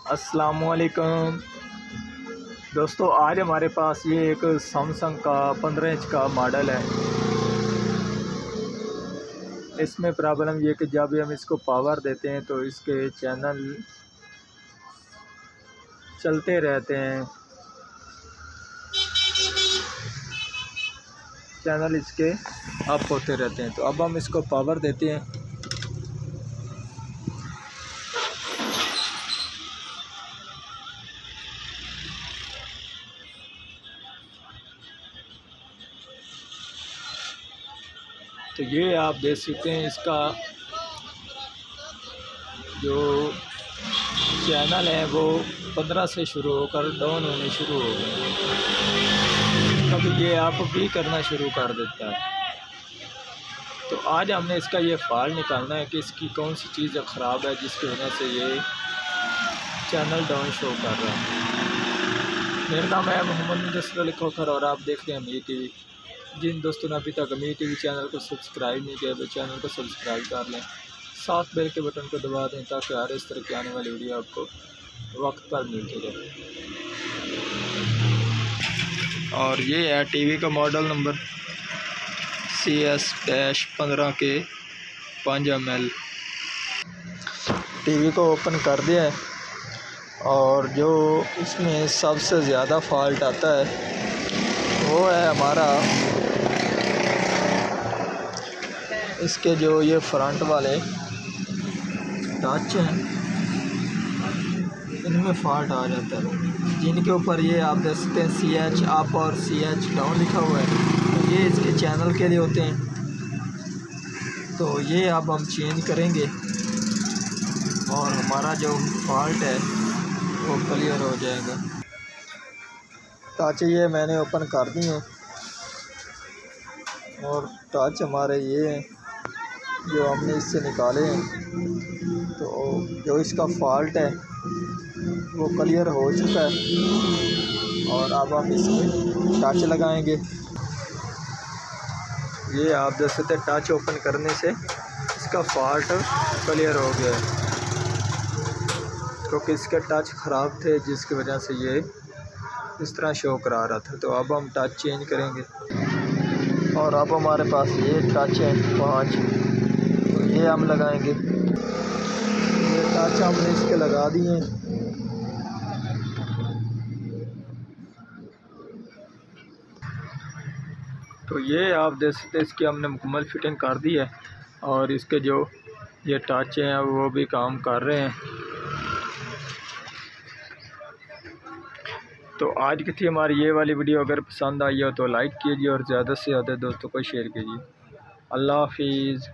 अस्सलामुअलैकुम दोस्तों, आज हमारे पास ये एक सैमसंग का 15 इंच का मॉडल है। इसमें प्रॉब्लम ये कि जब भी हम इसको पावर देते हैं तो इसके चैनल चलते रहते हैं, चैनल इसके अप होते रहते हैं। तो अब हम इसको पावर देते हैं तो ये आप देख सकते हैं इसका जो चैनल है वो 15 से शुरू होकर डाउन होने शुरू हो गए। कभी ये आप भी करना शुरू कर देता है। तो आज हमने इसका ये फॉल्ट निकालना है कि इसकी कौन सी चीज़ ख़राब है जिसकी वजह से ये चैनल डाउन शो कर रहा है। मेरा नाम है मोहम्मद मुदस्सिर अली खोखर और आप देख रहे हैं अमीर टीवी। जिन दोस्तों ने अभी तक अमीर टीवी चैनल को सब्सक्राइब नहीं किया तो चैनल को सब्सक्राइब कर लें, साथ बेल के बटन को दबा दें ताकि हर इस तरह की आने वाली वीडियो आपको वक्त पर मिलती रहे। और ये है टीवी का मॉडल नंबर CS-15 के 5 ml। टीवी को ओपन कर दिया है और जो इसमें सबसे ज़्यादा फॉल्ट आता है वो है हमारा इसके जो ये फ्रंट वाले टच हैं इनमें फॉल्ट आ जाता है, जिनके ऊपर ये आप देख सकते हैं CH अप और CH डाउन लिखा हुआ है। ये इसके चैनल के लिए होते हैं। तो ये अब हम चेंज करेंगे और हमारा जो फॉल्ट है वो क्लियर हो जाएगा। टच ये मैंने ओपन कर दी है और टच हमारे ये हैं जो हमने इससे निकाले हैं। तो जो इसका फॉल्ट है वो क्लियर हो चुका है और अब हम इसमें टच लगाएंगे। ये आप देख सकते हैं टच ओपन करने से इसका फॉल्ट क्लियर हो गया है, क्योंकि इसके टच ख़राब थे जिसकी वजह से ये इस तरह शो करा रहा था। तो अब हम टच चेंज करेंगे और अब हमारे पास ये टच है 5, तो ये हम लगाएंगे। ये टच हमने इसके लगा दिए हैं। तो ये आप देख सकते हैं इसकी हमने मुकम्मल फिटिंग कर दी है और इसके जो ये टच हैं वो भी काम कर रहे हैं। तो आज की थी हमारी ये वाली वीडियो। अगर पसंद आई हो तो लाइक कीजिए और ज़्यादा से ज़्यादा दोस्तों को शेयर कीजिए। अल्लाह हाफिज़।